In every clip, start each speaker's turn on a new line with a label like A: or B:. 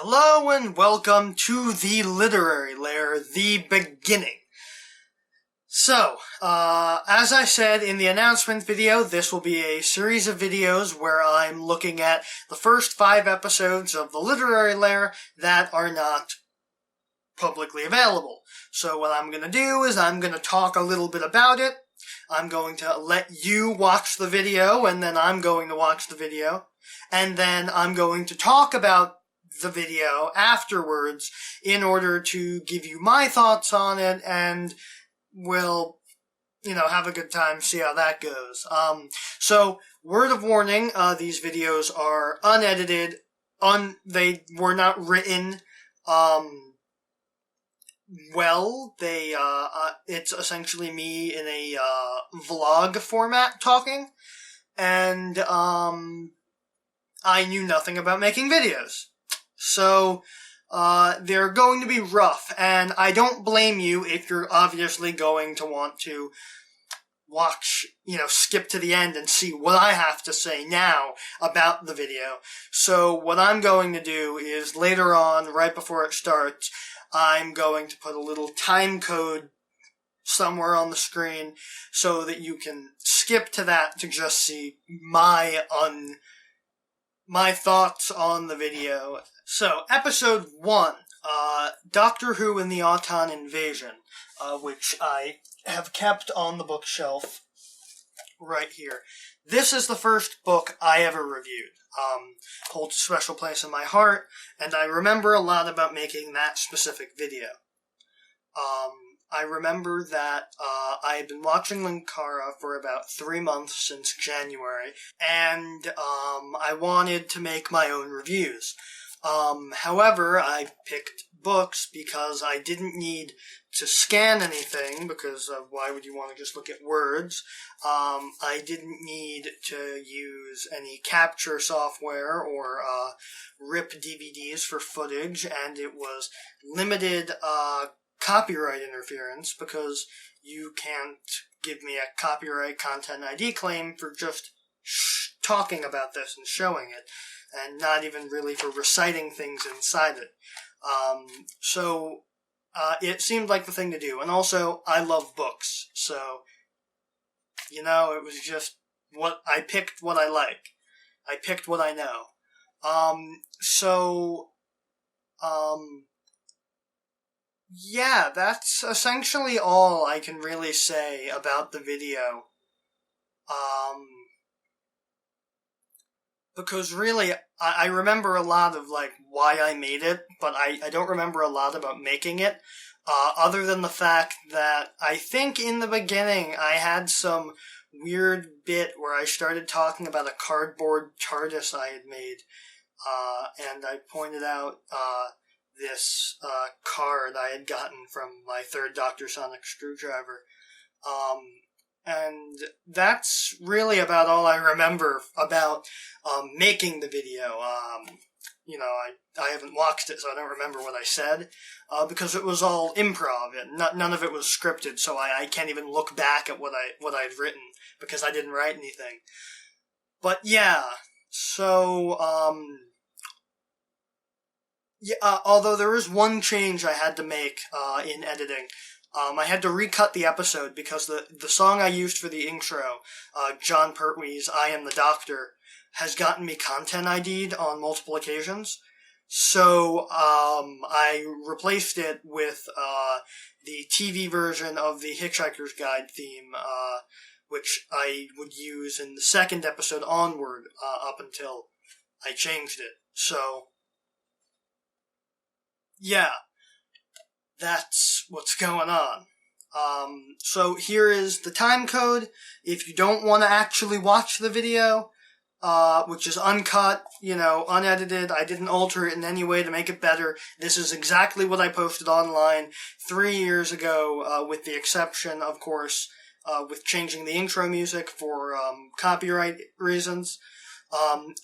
A: Hello and welcome to the literary lair, the beginning. So, as I said in the announcement video, this will be a series of videos where I'm looking at the first 5 episodes of the literary lair that are not publicly available. So what I'm going to do is I'm going to talk a little bit about it. I'm going to let you watch the video, and then I'm going to watch the video. And then I'm going to talk about the video afterwards in order to give you my thoughts on it, and we'll, have a good time, see how that goes. So, word of warning, these videos are unedited, they were not written, it's essentially me in a, vlog format talking, and, I knew nothing about making videos. So, they're going to be rough, and I don't blame you if you're obviously going to want to watch, skip to the end and see what I have to say now about the video. So, what I'm going to do is later on, right before it starts, I'm going to put a little time code somewhere on the screen so that you can skip to that to just see my thoughts on the video. So, episode 1, Doctor Who and the Auton Invasion, which I have kept on the bookshelf right here. This is the first book I ever reviewed. Holds a special place in my heart, and I remember a lot about making that specific video. I remember that I had been watching Linkara for about 3 months since January, and I wanted to make my own reviews. However, I picked books because I didn't need to scan anything, because why would you want to just look at words? I didn't need to use any capture software or rip DVDs for footage, and it was limited copyright interference, because you can't give me a copyright content ID claim for just talking about this and showing it, and not even really for reciting things inside it. So it seemed like the thing to do, and also, I love books, so, it was just I picked what I like. I picked what I know. Yeah, that's essentially all I can really say about the video. Because really, I remember a lot of, why I made it, but I don't remember a lot about making it, other than the fact that I think in the beginning I had some weird bit where I started talking about a cardboard TARDIS I had made, and I pointed out, this card I had gotten from my 3rd Dr. Sonic screwdriver. And that's really about all I remember about making the video. I haven't watched it, so I don't remember what I said, because it was all improv, and none of it was scripted, so I can't even look back at what I'd written, because I didn't write anything. But yeah, so, although there is one change I had to make in editing. I had to recut the episode because the song I used for the intro, John Pertwee's I Am the Doctor, has gotten me content ID'd on multiple occasions. So I replaced it with the TV version of the Hitchhiker's Guide theme, which I would use in the 2nd episode onward, up until I changed it. So, yeah, that's what's going on. So here is the time code. If you don't want to actually watch the video, which is uncut, unedited, I didn't alter it in any way to make it better. This is exactly what I posted online 3 years ago, with the exception, of course, with changing the intro music for copyright reasons.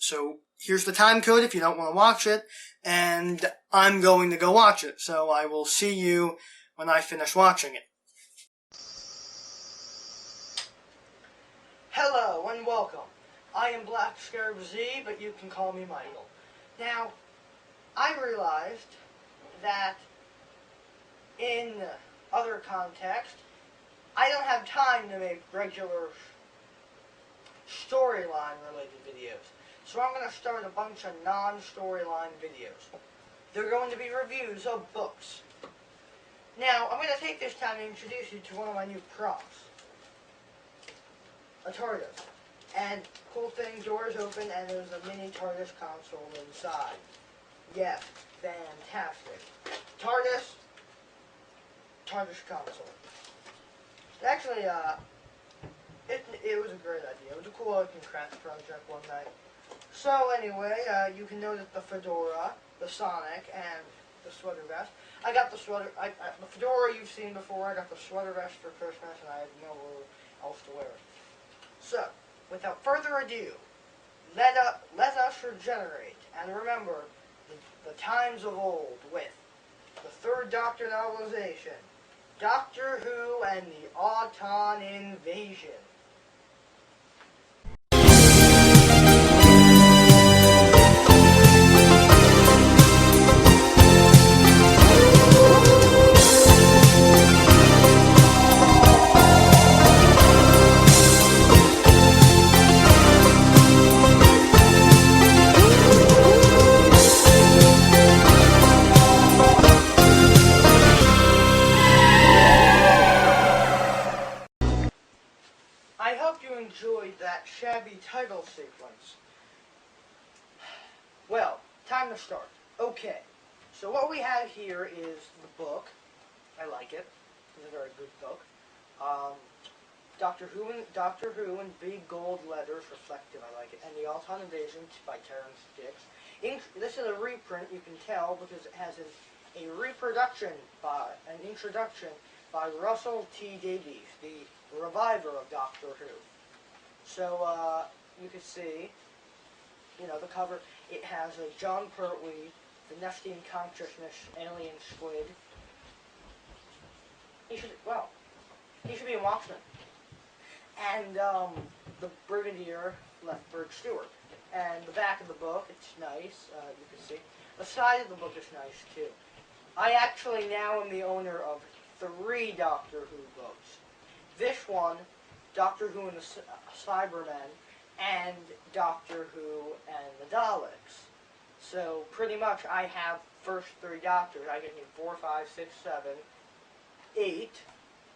A: So here's the time code if you don't want to watch it, and I'm going to go watch it, so I will see you when I finish watching it. Hello and welcome. I am BlackScarabFilmZ, but you can call me Michael. Now, I realized that in other contexts, I don't have time to make regular storyline related videos. So I'm going to start a bunch of non-storyline videos. They're going to be reviews of books. Now, I'm going to take this time to introduce you to one of my new props. A TARDIS. And cool thing, doors open and there's a mini TARDIS console inside. Yes, fantastic. TARDIS console. Actually, it was a great idea. It was a cool looking craft project one night. So anyway, you can notice the fedora, the Sonic, and the sweater vest. I got the sweater, the fedora you've seen before. I got the sweater vest for Christmas, and I have nowhere else to wear it. So, without further ado, let us regenerate and remember the times of old with the Third Doctor novelization, Doctor Who and the Auton Invasion. I hope you enjoyed that shabby title sequence. Well, time to start. Okay, so what we have here is the book. I like it. It's a very good book. Doctor Who in big gold letters, reflective. I like it. And the Auton Invasion by Terrence Dix. This is a reprint. You can tell because it has an introduction by Russell T. Davies, the reviver of Doctor Who. So you can see, the cover. It has a John Pertwee, the Nesting Consciousness alien squid. He should be a Watchman. And the Brigadier Lethbridge Stewart. And the back of the book, it's nice, you can see. The side of the book is nice too. I actually now am the owner of 3 Doctor Who books. This one, Doctor Who and the Cybermen, and Doctor Who and the Daleks. So pretty much I have first 3 Doctors. I can do 4, 5, 6, 7, 8,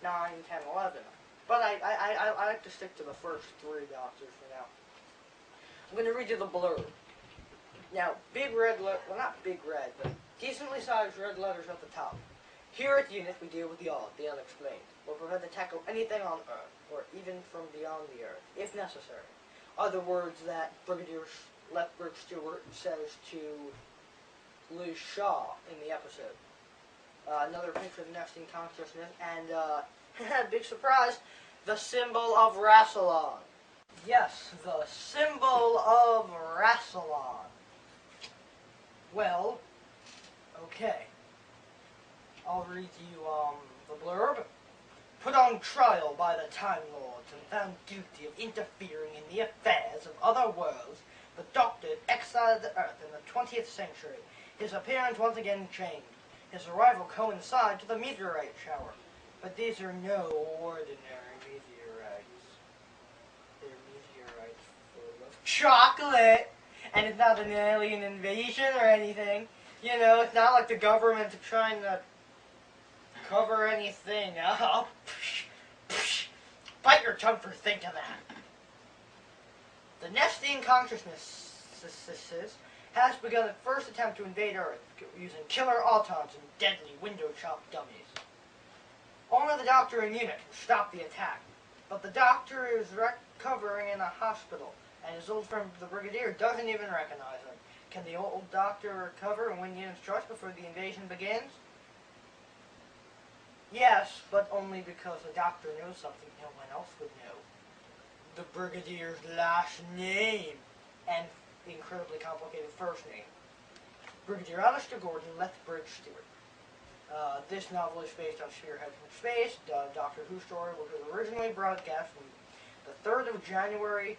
A: 9, 10, 11. But I like to stick to the first 3 Doctors for now. I'm going to read you the blurb. Now, big red, not big red, but decently sized red letters at the top. Here at Unit, we deal with the odd, the unexplained. We're prepared to tackle anything on Earth, or even from beyond the Earth, if necessary. Are the words that Brigadier Lethbridge Stewart says to Liz Shaw in the episode. Another picture of the Nesting Consciousness, and, big surprise, the symbol of Rassilon. Yes, the symbol of Rassilon. Well, okay. I'll read you, the blurb. Put on trial by the Time Lords and found guilty of interfering in the affairs of other worlds, the Doctor exiled the Earth in the 20th century. His appearance once again changed. His arrival coincided with the meteorite shower. But these are no ordinary meteorites. They're meteorites full of chocolate! And it's not an alien invasion or anything. It's not like the government's trying to cover anything up. Bite your tongue for thinking that. The Nesting Consciousness has begun its first attempt to invade Earth using killer Autons and deadly window chop dummies. Only the Doctor and Unit can stop the attack, but the Doctor is recovering in a hospital, and his old friend the Brigadier doesn't even recognize him. Can the old Doctor recover and win Unit's trust before the invasion begins? Yes, but only because the Doctor knows something no one else would know. The Brigadier's last name, and the incredibly complicated first name. Brigadier Alistair Gordon Lethbridge Stewart. This novel is based on Spearhead from Space, the Doctor Who story, which was originally broadcast from the 3rd of January,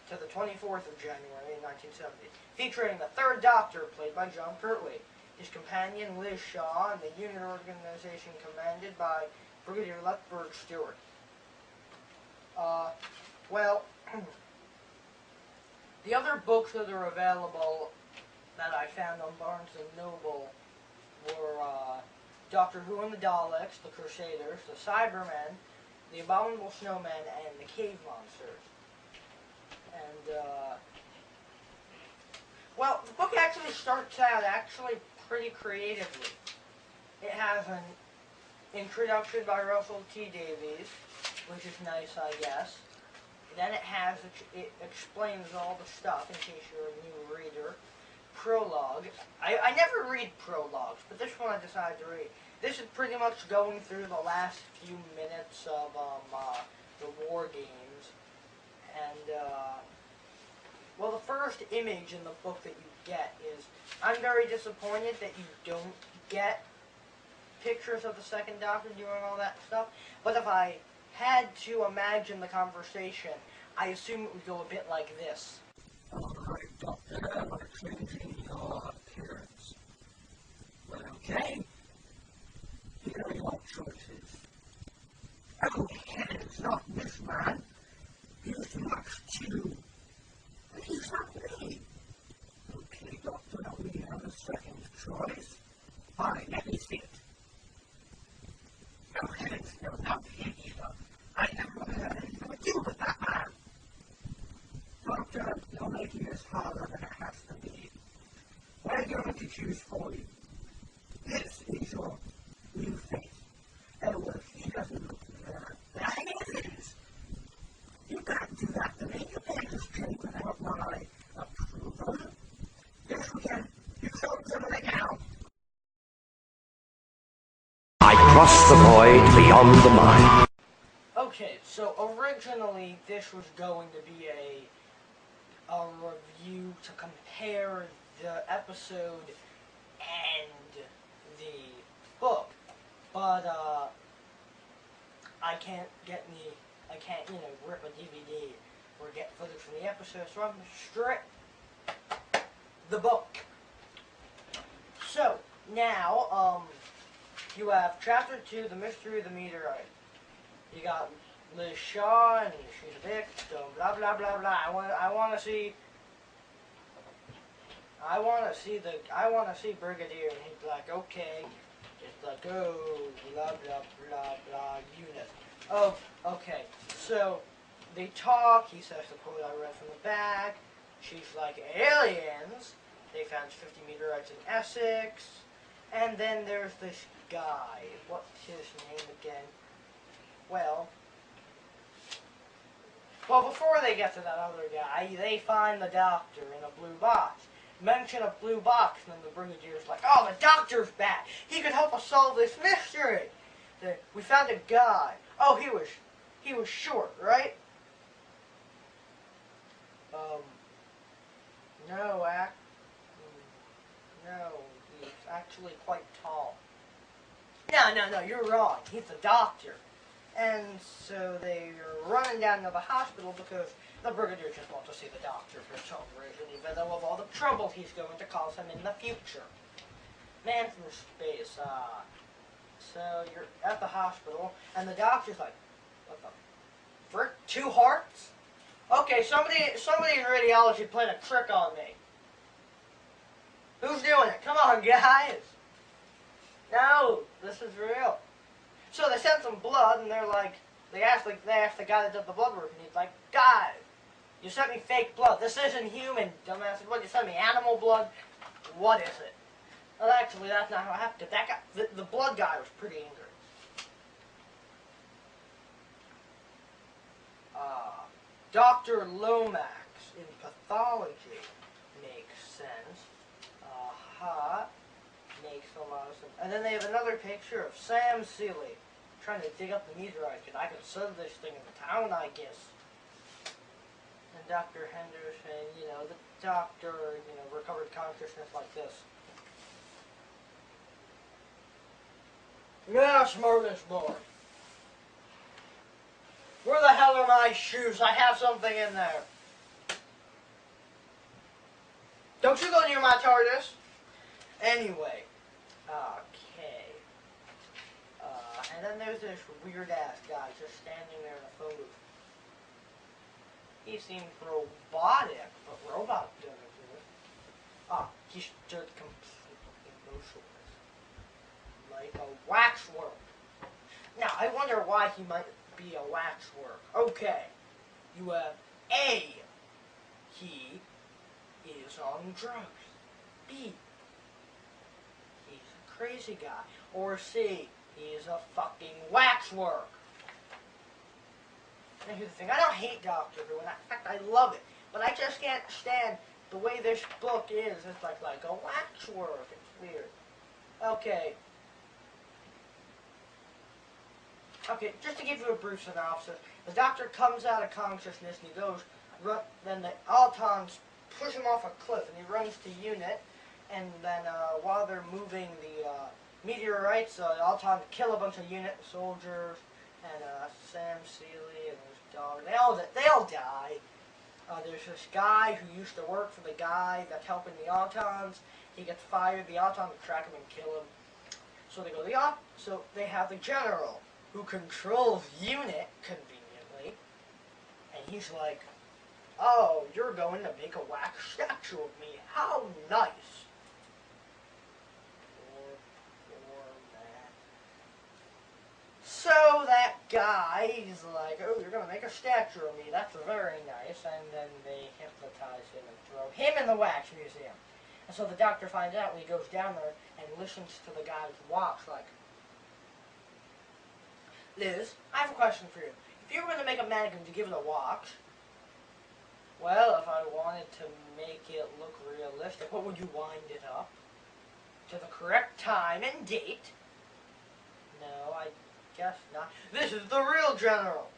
B: to the 24th of January in 1970, featuring the third Doctor, played by John Pertwee, his companion Liz Shaw, and the unit organization commanded by Brigadier Lethbridge Stewart. Well, the other books that are available that I found on Barnes & Noble were Doctor Who and the Daleks, the Crusaders, the Cybermen, the Abominable Snowmen, and the Cave Monsters. And, well, the book actually starts out pretty creatively. It has an introduction by Russell T. Davies, which is nice, I guess. Then it explains all the stuff, in case you're a new reader. Prologue. I never read prologues, but this one I decided to read. This is pretty much going through the last few minutes of the War Games. And, well, the first image in the book that you get is, I'm very disappointed that you don't get pictures of the second Doctor doing all that stuff, but if I had to imagine the conversation, I assume it would go a bit like this.
C: Alright, Doctor, I'm changing your appearance. Well, okay. Here are your choices. Oh, heavens, not this man. He's much too. He's not me. Okay, Doctor, we have a second choice. Fine, let me see it. No, heavens, no, not him either. I never had anything to do with that man. Doctor, you're making this harder than it has to be. We're going to choose for you. This is your new face. Oh, well, he doesn't look there it is. You can't do that to me. You can't just drink without my approval. Yes, we can. You sold something out.
D: I cross the void beyond the mind.
B: Okay, so originally this was going to be a review to compare the episode and the book, but I can't, rip a DVD or get footage from the episode, so I'm going to strip the book. So, now, you have Chapter 2, The Mystery of the Meteorite. You got Liz Shaw, and she's a victim, blah blah blah blah. I want to see Brigadier, and he's like, okay, just like, oh, blah blah blah blah unit. Oh, okay. So they talk. He says the quote I read from the back. She's like, aliens. They found 50 meteorites in Essex, and then there's this guy. What's his name again? Well, before they get to that other guy, they find the Doctor in a blue box. Mention a blue box, and then the Brigadier's like, oh, the Doctor's back! He could help us solve this mystery! We found a guy. Oh, he was short, right? No, he's actually quite tall. No, you're wrong. He's the Doctor. And so they're running down to the hospital because the Brigadier just wants to see the Doctor for some reason, even though of all the trouble he's going to cause him in the future. Man from space, So you're at the hospital, and the Doctor's like, what the frick? 2 hearts? Okay, somebody in radiology played a trick on me. Who's doing it? Come on, guys. No, this is real. So they sent some blood, and they're like, they asked the guy that did the blood work, and he's like, guys, you sent me fake blood. This isn't human, dumbass. What, you sent me animal blood? What is it? Well, actually, that's not how it happened. That guy, the blood guy was pretty angry. Dr. Lomax in pathology makes sense. Makes a lot of sense. And then they have another picture of Sam Seeley trying to dig up the meteorite, because I could sell this thing in the town, I guess. And Dr. Henderson, the Doctor, recovered consciousness like this. Yeah, smorgasbord. Where the hell are my shoes? I have something in there. Don't you go near my TARDIS. Anyway. Okay. And then there's this weird-ass guy just standing there in a photo. He seemed robotic, but robot doesn't do it. He stood completely motionless. Like a waxwork. Now, I wonder why he might be a waxwork. Okay. You have A. He is on drugs. B. He's a crazy guy. Or C. He is a fucking waxwork. Now here's the thing. I don't hate Doctor Who. In fact, I love it. But I just can't stand the way this book is. It's like a waxwork. It's weird. Okay. Okay, just to give you a brief synopsis, the Doctor comes out of consciousness and he goes, then the Autons push him off a cliff and he runs to Unit, and then while they're moving the meteorites, the Autons kill a bunch of Unit soldiers, and Sam Seeley and his dog, they all die. There's this guy who used to work for the guy that's helping the Autons. He gets fired, the Autons track him and kill him. So they go so they have the General, who controls Unit, conveniently, and he's like, oh, you're going to make a wax statue of me. How nice. Poor man. So that guy, he's like, oh, you're going to make a statue of me. That's very nice. And then they hypnotize him and throw him in the wax museum. And so the Doctor finds out when he goes down there and listens to the guy's wax, like, Liz, I have a question for you. If you were going to make a mannequin to give it a wax, well, if I wanted to make it look realistic, what would you wind it up? To the correct time and date? No, I guess not. This is the real General.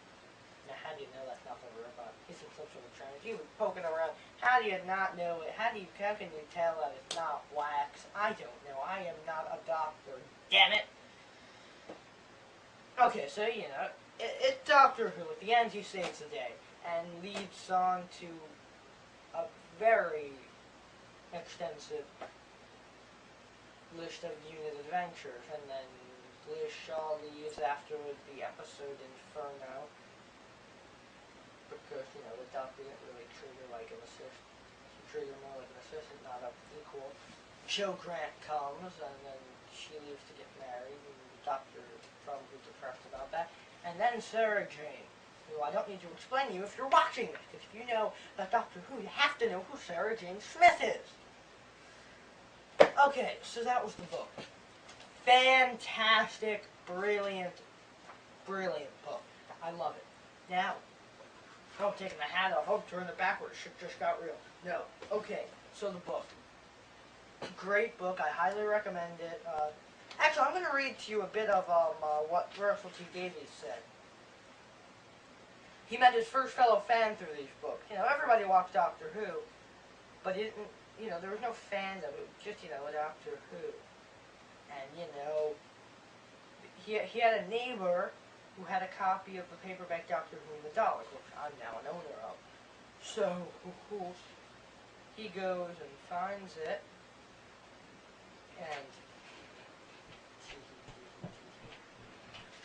B: Now, how do you know that's not the robot? He's in some sort of trance. He was poking around. How do you not know it? How can you tell that it's not wax? I don't know. I am not a doctor. Damn it. Okay, so, it's Doctor Who. At the end, he saves the day and leads on to a very extensive list of Unit adventures. And then Liz Shaw leaves after the episode Inferno because, the Doctor didn't really treat her like an assistant. He treated her more like an assistant, not an equal. Joe Grant comes, and then she leaves to get married, and the Doctor is probably depressed about that. And then Sarah Jane, who I don't need to explain to you if you're watching this, because if you know about Doctor Who, you have to know who Sarah Jane Smith is. Okay, so that was the book. Fantastic, brilliant, brilliant book. I love it. Now, I'm taking the hat off. Oh, turn it backwards. Shit just got real. No. Okay, so the book. Great book. I highly recommend it. Actually, I'm going to read to you a bit of what Russell T Davies said. He met his first fellow fan through these books. Everybody watched Doctor Who, but he didn't, there was no fandom. It was just, a Doctor Who. And, he had a neighbor who had a copy of the paperback Doctor Who and the Dalek, which I'm now an owner of. So, he goes and finds it, and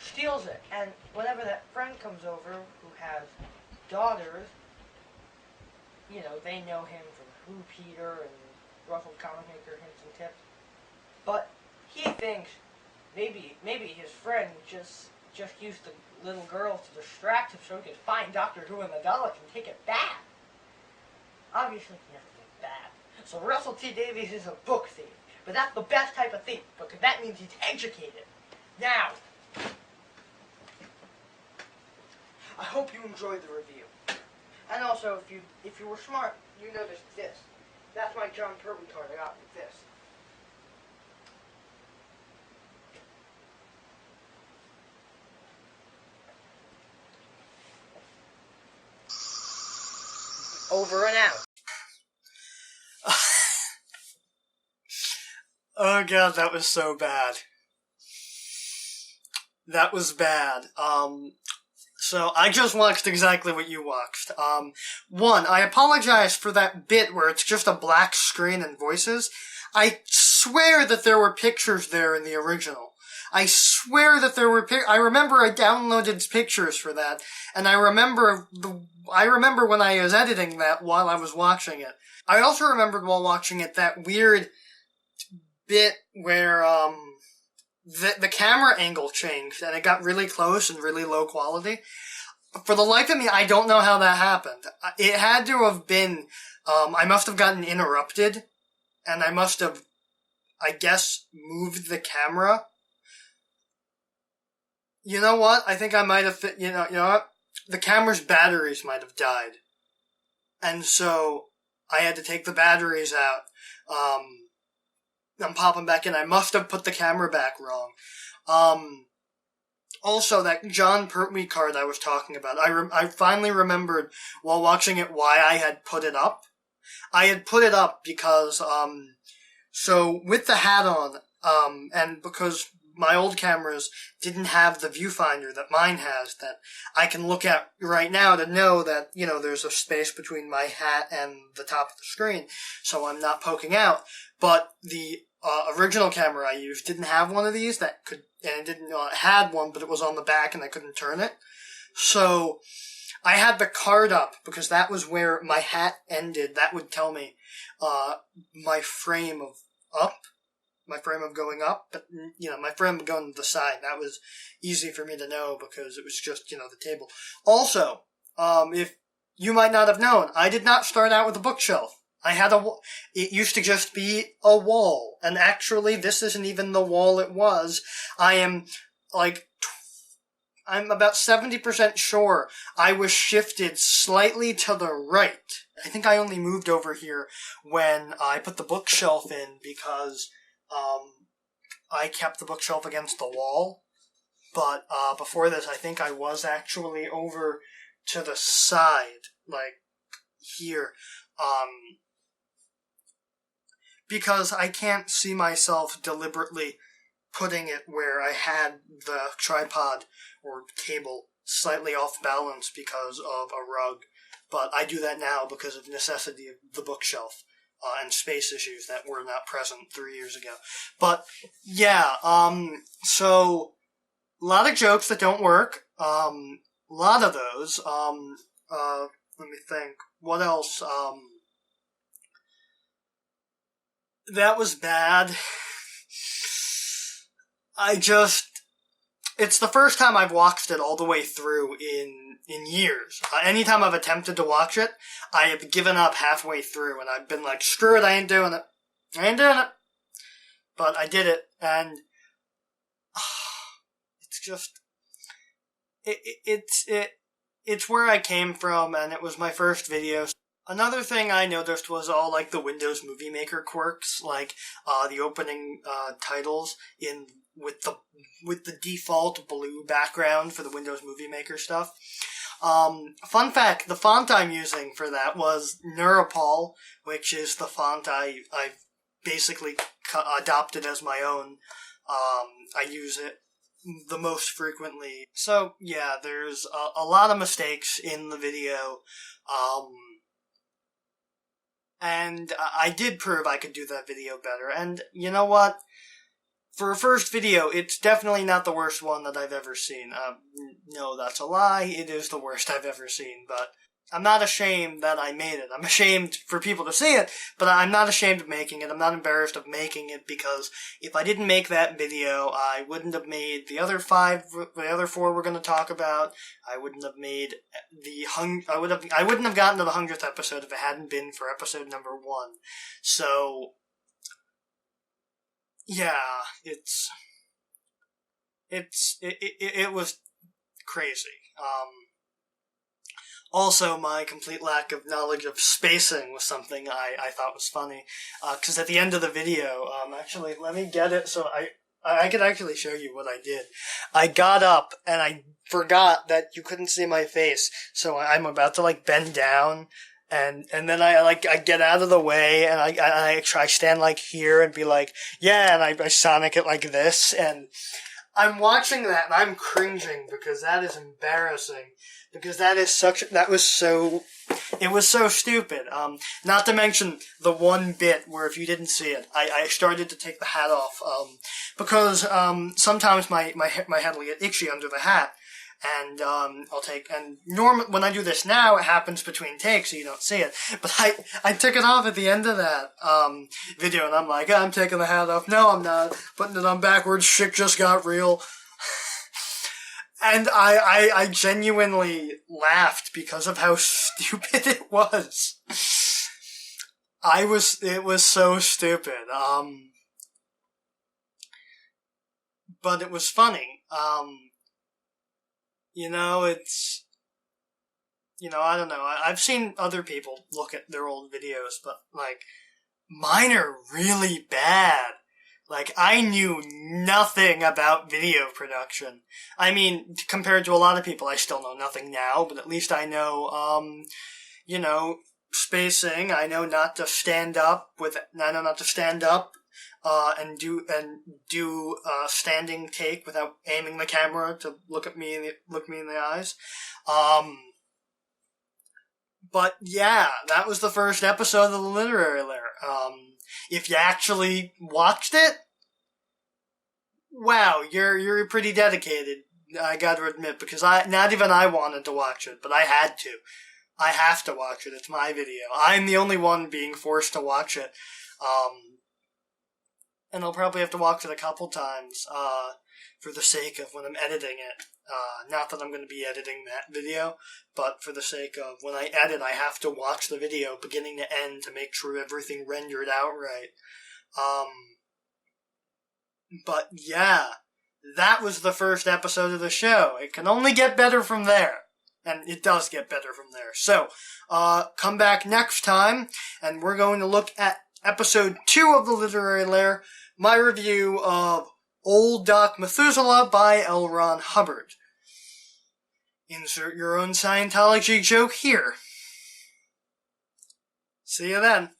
B: steals it. And whenever that friend comes over who has daughters, they know him from Who Peter and Russell Comic Maker Hints and Tips. But he thinks maybe his friend just used the little girl to distract him so he could find Doctor Who and the Daleks and take it back. Obviously, he never did that. So Russell T Davies is a book thief. But that's the best type of thief, because that means he's educated. Now, I hope you enjoyed the review. And also, if you were smart, you noticed this. That's my John Turby card. I got with this. Over and out.
A: Oh god, that was so bad. That was bad. So So I just watched exactly what you watched. One, I apologize for that bit where it's just a black screen and voices. I swear that there were pictures there in the original. I swear that there were I remember I downloaded pictures for that, and I remember when I was editing that while I was watching it. I also remembered while watching it that weird bit where, the camera angle changed, and it got really close and really low quality. For the life of me, I don't know how that happened. It had to have been, I must have gotten interrupted, and I must have, I guess, moved the camera. You know what? I think I might have, you know what? The camera's batteries might have died. And so, I had to take the batteries out. I'm popping back in. I must have put the camera back wrong. Also, that John Pertwee card I was talking about, I finally remembered while watching it why I had put it up. I had put it up because, so with the hat on, and because my old cameras didn't have the viewfinder that mine has that I can look at right now to know that, you know, there's a space between my hat and the top of the screen, so I'm not poking out. But the original camera I used didn't have one of these that could, and it didn't, it had one, but it was on the back and I couldn't turn it. So I had the card up because that was where my hat ended. That would tell me my frame of going up, but, you know, my frame going to the side. That was easy for me to know because it was just, you know, the table. Also, if you might not have known, I did not start out with a bookshelf. It used to just be a wall, and actually this isn't even the wall it was. I'm about 70% sure I was shifted slightly to the right. I think I only moved over here when I put the bookshelf in because, I kept the bookshelf against the wall. But, before this, I think I was actually over to the side, like, here. Because I can't see myself deliberately putting it where I had the tripod or cable slightly off balance because of a rug. But I do that now because of necessity of the bookshelf, and space issues that were not present 3 years ago. But, yeah, so, a lot of jokes that don't work, a lot of those, let me think, what else, that was bad. It's the first time I've watched it all the way through in years. Anytime I've attempted to watch it, I have given up halfway through, and I've been like, screw it, I ain't doing it. But I did it, and it's just, it's where I came from, and it was my first video. Another thing I noticed was all, like, the Windows Movie Maker quirks, like, the opening, titles with the default blue background for the Windows Movie Maker stuff. Fun fact, the font I'm using for that was Neuropol, which is the font I've basically adopted as my own. I use it the most frequently. So, yeah, there's a lot of mistakes in the video, and I did prove I could do that video better. And you know what? For a first video, it's definitely not the worst one that I've ever seen. No, that's a lie. It is the worst I've ever seen. But I'm not ashamed that I made it. I'm ashamed for people to see it, but I'm not ashamed of making it. I'm not embarrassed of making it, because if I didn't make that video, I wouldn't have made the other four we're going to talk about. I wouldn't have made I wouldn't have gotten to the 100th episode if it hadn't been for episode number 1. So, yeah, it was crazy. Also, my complete lack of knowledge of spacing was something I thought was funny. Because at the end of the video, actually, let me get it so I could actually show you what I did. I got up, and I forgot that you couldn't see my face, so I'm about to, like, bend down, and then I get out of the way, and I stand, like, here and be like, yeah, and I Sonic it like this, and I'm watching that and I'm cringing because that is embarrassing. Because that was so stupid. Not to mention the one bit where if you didn't see it, I started to take the hat off, because, sometimes my head will get itchy under the hat. And, when I do this now, it happens between takes, so you don't see it. But I took it off at the end of that, video, and I'm like, I'm taking the hat off. No, I'm not. Putting it on backwards. Shit just got real. And I genuinely laughed because of how stupid it was. It was so stupid. But it was funny. I don't know. I've seen other people look at their old videos, but, mine are really bad. I knew nothing about video production. I mean, compared to a lot of people, I still know nothing now, but at least I know, spacing. I know not to stand up and do a standing take without aiming the camera to look me in the eyes. But yeah, that was the first episode of the Literary Lair. If you actually watched it, wow, you're pretty dedicated, I gotta admit, because not even I wanted to watch it, but I had to. I have to watch it, it's my video. I'm the only one being forced to watch it. And I'll probably have to watch it a couple times, for the sake of when I'm editing it. Not that I'm going to be editing that video, but for the sake of when I edit, I have to watch the video beginning to end to make sure everything rendered out right. But yeah, that was the first episode of the show. It can only get better from there. And it does get better from there. So, come back next time, and we're going to look at episode 2 of the Literary Lair, my review of Old Doc Methuselah by L. Ron Hubbard. Insert your own Scientology joke here. See you then.